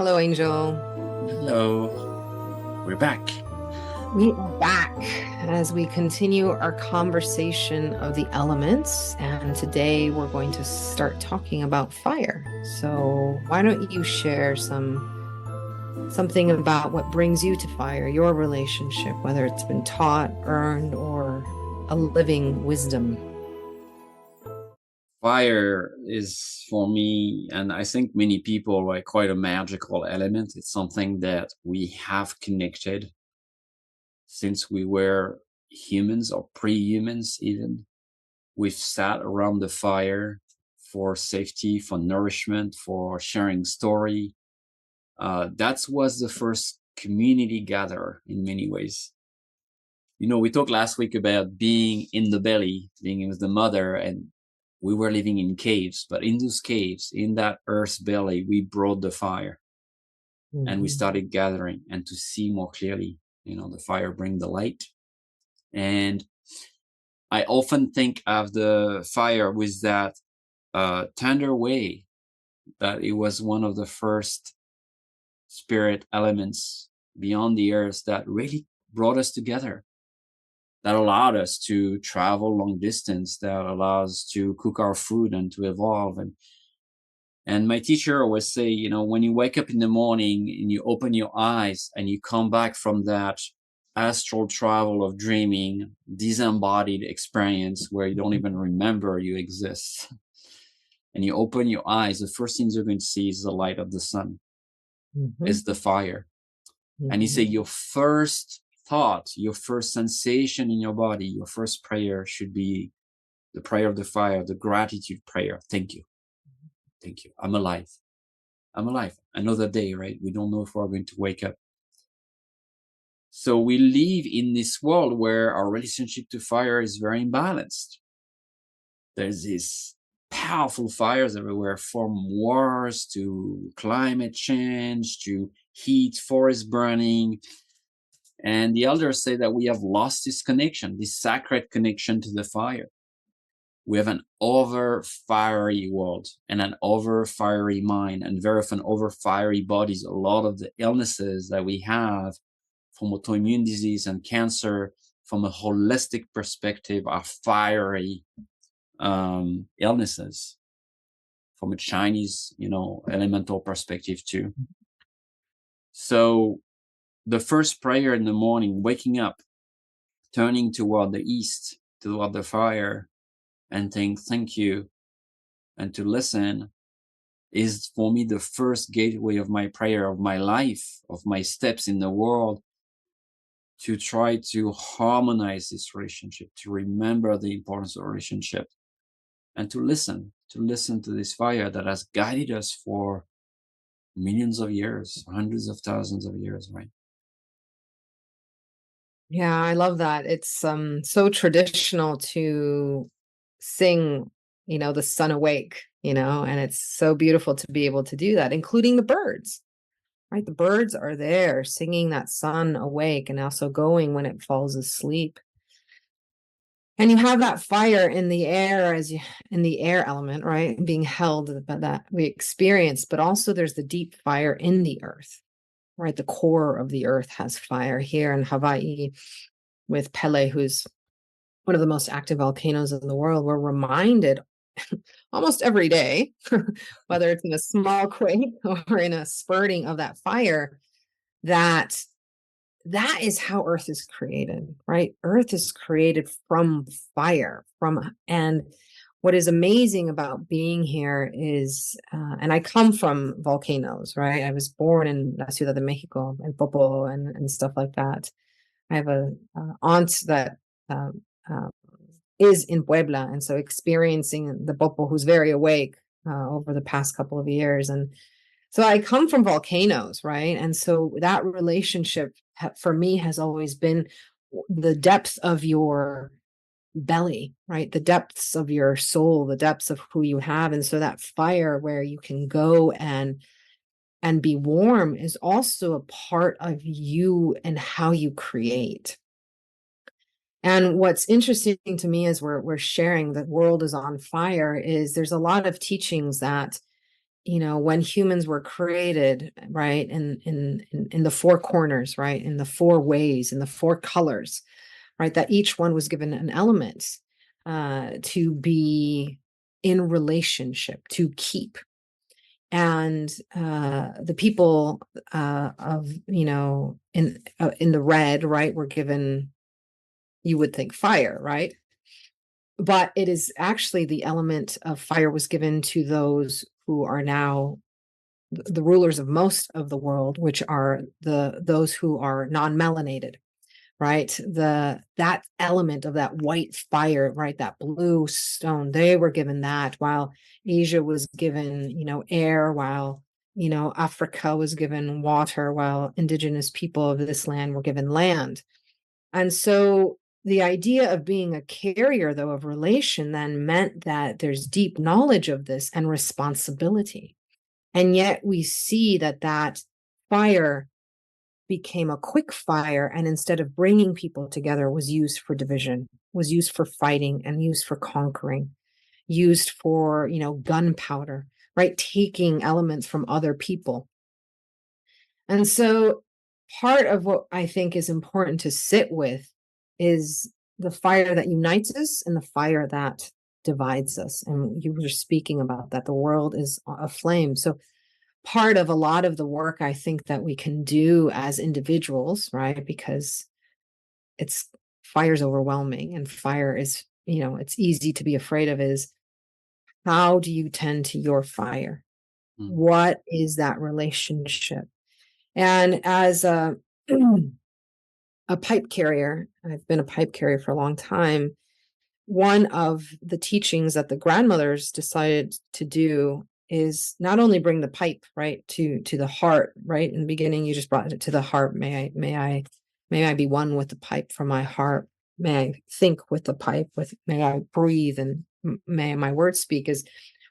Hello, Angel. Hello, we're back. We are back as we continue our conversation of the elements. And today we're going to start talking about fire. So, why don't you share something about what brings you to fire, your relationship, whether it's been taught, earned, or a living wisdom? Fire is for me, and I think many people, like quite a magical element. It's something that we have connected since we were humans or pre-humans even. We've sat around the fire for safety, for nourishment, for sharing story. That was the first community gatherer in many ways. We talked last week about being in the belly, being with the mother, and we were living in caves. But in those caves, in that earth's belly, we brought the fire and we Mhm. started gathering and to see more clearly. The fire bring the light. And I often think of the fire with that tender way that it was one of the first spirit elements beyond the earth that really brought us together, that allowed us to travel long distance, that allows us to cook our food and to evolve. And my teacher always say, when you wake up in the morning and you open your eyes and you come back from that astral travel of dreaming, disembodied experience where you don't even remember you exist, and you open your eyes, the first things you're going to see is the light of the sun, is Mhm. the fire. And he said, Mhm. your first thought, your first sensation in your body, your first prayer should be the prayer of the fire, the gratitude prayer. Thank you. Thank you. I'm alive. I'm alive. Another day, right? We don't know if we're going to wake up. So we live in this world where our relationship to fire is very imbalanced. There's these powerful fires everywhere, from wars to climate change to heat, forest burning. And the elders say that we have lost this connection, this sacred connection to the fire. We have an over fiery world and an over fiery mind, and very often over fiery bodies. A lot of the illnesses that we have from autoimmune disease and cancer, from a holistic perspective, are fiery illnesses. From a Chinese, elemental perspective too. So the first prayer in the morning, waking up, turning toward the east, toward the fire, and think, thank you, and to listen, is for me the first gateway of my prayer, of my life, of my steps in the world, to try to harmonize this relationship, to remember the importance of relationship, and to listen to this fire that has guided us for millions of years, hundreds of thousands of years, right? Yeah, I love that. It's so traditional to sing, the sun awake, and it's so beautiful to be able to do that, including the birds, right? The birds are there singing that sun awake and also going when it falls asleep. And you have that fire in the air in the air element, right? Being held that we experience, but also there's the deep fire in the earth, right? The core of the earth has fire here in Hawaii with Pele, who's one of the most active volcanoes in the world. We're reminded almost every day, whether it's in a small quake or in a spurting of that fire, that that is how Earth is created, right? Earth is created from fire, and what is amazing about being here is, and I come from volcanoes, right? I was born in La Ciudad de Mexico and Popo and stuff like that. I have a aunt that um, uh, is in Puebla, and so experiencing the Popo, who's very awake over the past couple of years, and so I come from volcanoes, right? And so that relationship for me has always been the depth of your belly, right? The depths of your soul, the depths of who you have, and so that fire where you can go and be warm is also a part of you and how you create. And what's interesting to me as we're sharing the world is on fire is there's a lot of teachings that when humans were created, right, in the four corners, right, in the four ways, in the four colors, right, that each one was given an element to be in relationship, to keep. And the people of, in the red, right, were given, you would think, fire, right? But it is actually the element of fire was given to those who are now the rulers of most of the world, which are those who are non-melanated, right? That element of that white fire, right? That blue stone, they were given that, while Asia was given, air, while Africa was given water, while indigenous people of this land were given land. And so the idea of being a carrier, though, of relation then meant that there's deep knowledge of this and responsibility. And yet we see that fire became a quick fire, and instead of bringing people together, was used for division, was used for fighting, and used for conquering, used for, gunpowder, right? Taking elements from other people. And so part of what I think is important to sit with is the fire that unites us and the fire that divides us. And you were speaking about that. The world is aflame. So part of a lot of the work I think that we can do as individuals, right? Because it's fire's overwhelming and fire is, it's easy to be afraid of, is how do you tend to your fire? What is that relationship? And as a pipe carrier, I've been a pipe carrier for a long time. One of the teachings that the grandmothers decided to do is not only bring the pipe right to the heart, right? In the beginning, you just brought it to the heart. May I be one with the pipe from my heart. May I think with the pipe, may I breathe, and may my words speak. Is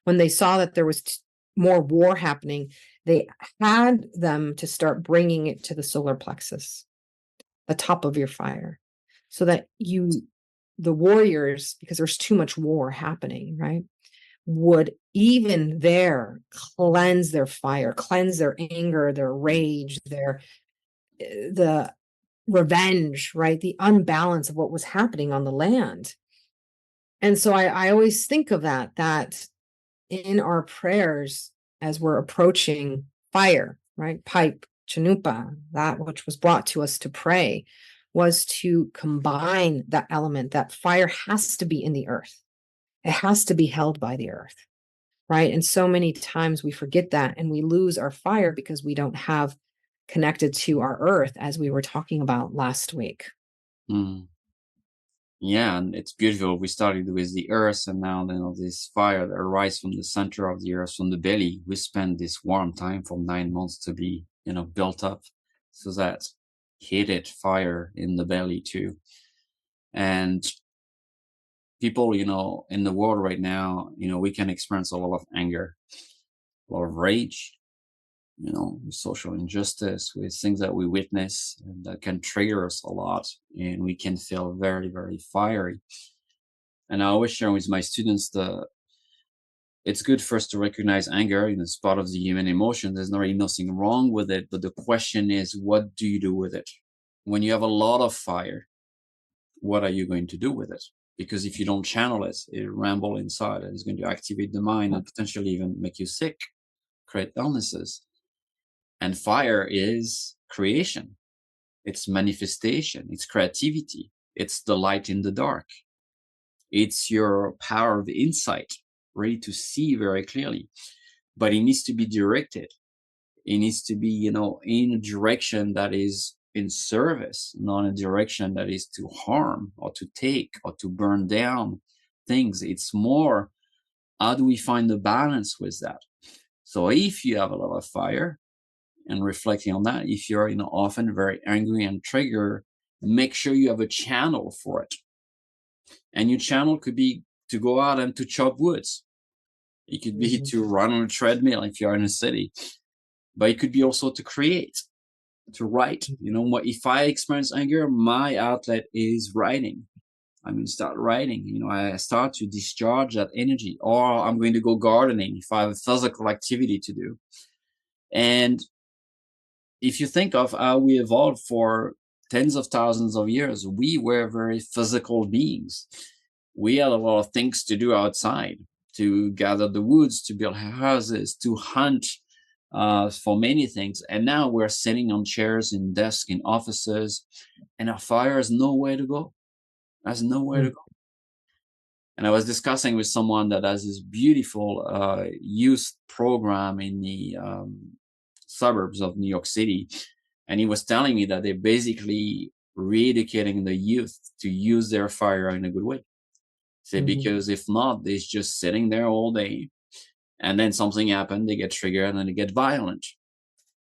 when they saw that there was more war happening, they had them to start bringing it to the solar plexus, the top of your fire, so that the warriors, because there's too much war happening, right, would even there cleanse their fire, cleanse their anger, their rage, the revenge, right, the unbalance of what was happening on the land. And so I always think of that in our prayers as we're approaching fire, right, pipe, chanupa, that which was brought to us to pray, was to combine that element. That fire has to be in the earth. It has to be held by the earth, right? And so many times we forget that and we lose our fire because we don't have connected to our earth, as we were talking about last week. Yeah, and it's beautiful. We started with the earth, and now this fire that arises from the center of the earth, from the belly. We spend this warm time for 9 months to be, built up, so that heated fire in the belly too. And people, in the world right now, we can experience a lot of anger, a lot of rage, with social injustice, with things that we witness, and that can trigger us a lot, and we can feel very, very fiery. And I always share with my students it's good first to recognize anger, it's part of the human emotion. There's really nothing wrong with it, but the question is, what do you do with it? When you have a lot of fire, what are you going to do with it? Because if you don't channel it, it'll ramble inside, and it's going to activate the mind and potentially even make you sick, create illnesses. And fire is creation. It's manifestation. It's creativity. It's the light in the dark. It's your power of insight, ready to see very clearly. But it needs to be directed. It needs to be, in a direction that is in service, not a direction that is to harm or to take or to burn down things. It's more, how do we find the balance with that? So if you have a lot of fire, and reflecting on that, if you're often very angry and triggered, make sure you have a channel for it. And your channel could be to go out and to chop woods. It could be to run on a treadmill if you're in a city, but it could be also to create, to write. If I experience anger, my outlet is writing. I'm going to start writing. I start to discharge that energy, or I'm going to go gardening if I have a physical activity to do. And if you think of how we evolved for tens of thousands of years, we were very physical beings. We had a lot of things to do outside, to gather the woods, to build houses, to hunt, for many things. And now we're sitting on chairs in desks in offices, and our fire has nowhere to go. Has nowhere to go. And I was discussing with someone that has this beautiful youth program in the suburbs of New York City. And he was telling me that they're basically re-educating the youth to use their fire in a good way. Because if not, they're just sitting there all day, and then something happened, they get triggered, and then they get violent.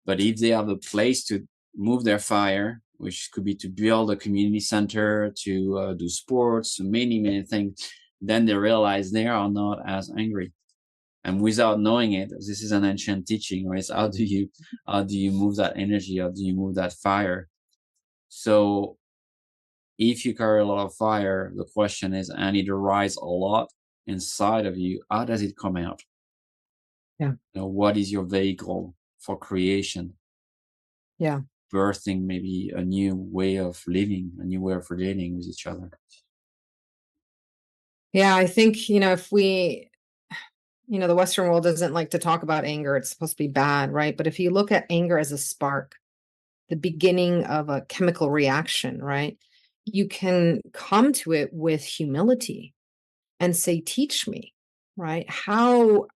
But if they have a place to move their fire, which could be to build a community center, to do sports, many things, then they realize they are not as angry. And without knowing it, this is an ancient teaching, right? How do you move that energy? How do you move that fire? So if you carry a lot of fire, the question is, and it arises a lot inside of you, how does it come out? Yeah. What is your vehicle for creation? Yeah. Birthing maybe a new way of living, a new way of relating with each other. Yeah, I think, if we, the Western world doesn't like to talk about anger. It's supposed to be bad, right? But if you look at anger as a spark, the beginning of a chemical reaction, right? You can come to it with humility and say, teach me, right? How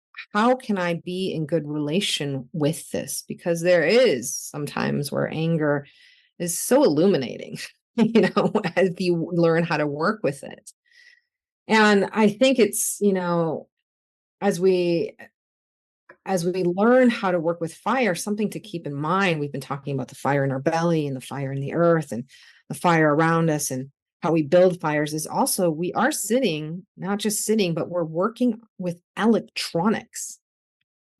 can I be in good relation with this? Because there is sometimes where anger is so illuminating, as you learn how to work with it. And I think it's, as we learn how to work with fire, something to keep in mind. We've been talking about the fire in our belly and the fire in the earth and the fire around us and how we build fires is also we are sitting, not just sitting, but we're working with electronics,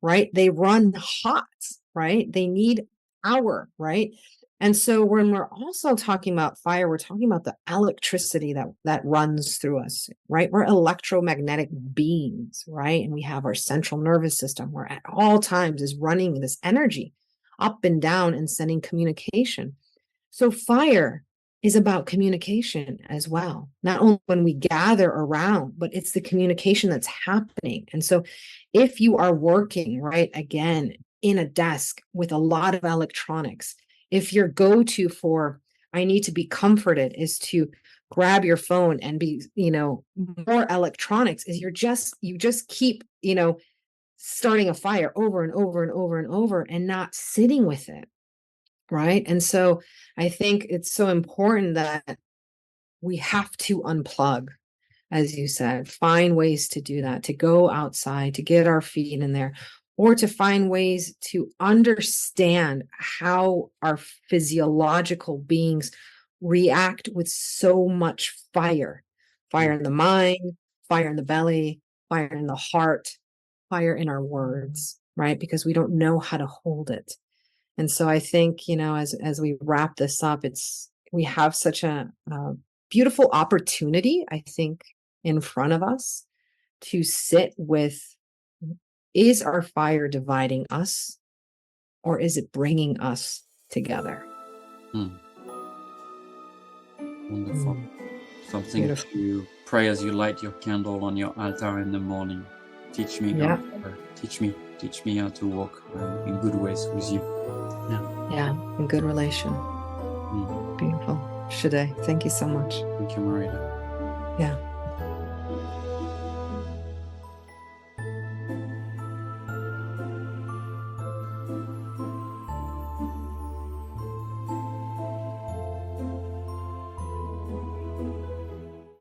right? They run hot, right? They need power, right? And so when we're also talking about fire, we're talking about the electricity that runs through us, right? We're electromagnetic beings, right? And we have our central nervous system where at all times is running this energy up and down and sending communication. So fire is about communication as well, not only when we gather around, but it's the communication that's happening. And so if you are working, right, again, in a desk with a lot of electronics, if your go-to for I need to be comforted is to grab your phone and be, more electronics, is you just keep, starting a fire over and over and over and over and not sitting with it. Right. And so I think it's so important that we have to unplug, as you said, find ways to do that, to go outside, to get our feet in there, or to find ways to understand how our physiological beings react with so much fire in the mind, fire in the belly, fire in the heart, fire in our words, right? Because we don't know how to hold it. And so I think, as we wrap this up, we have such a beautiful opportunity, I think, in front of us to sit with, is our fire dividing us or is it bringing us together? Wonderful. Something Beautiful. to pray as you light your candle on your altar in the morning. Teach me, Yeah. God. Teach me how to walk in good ways with you. Yeah. In good relation. Beautiful. Shade, thank you so much. Thank you, Marita. Yeah.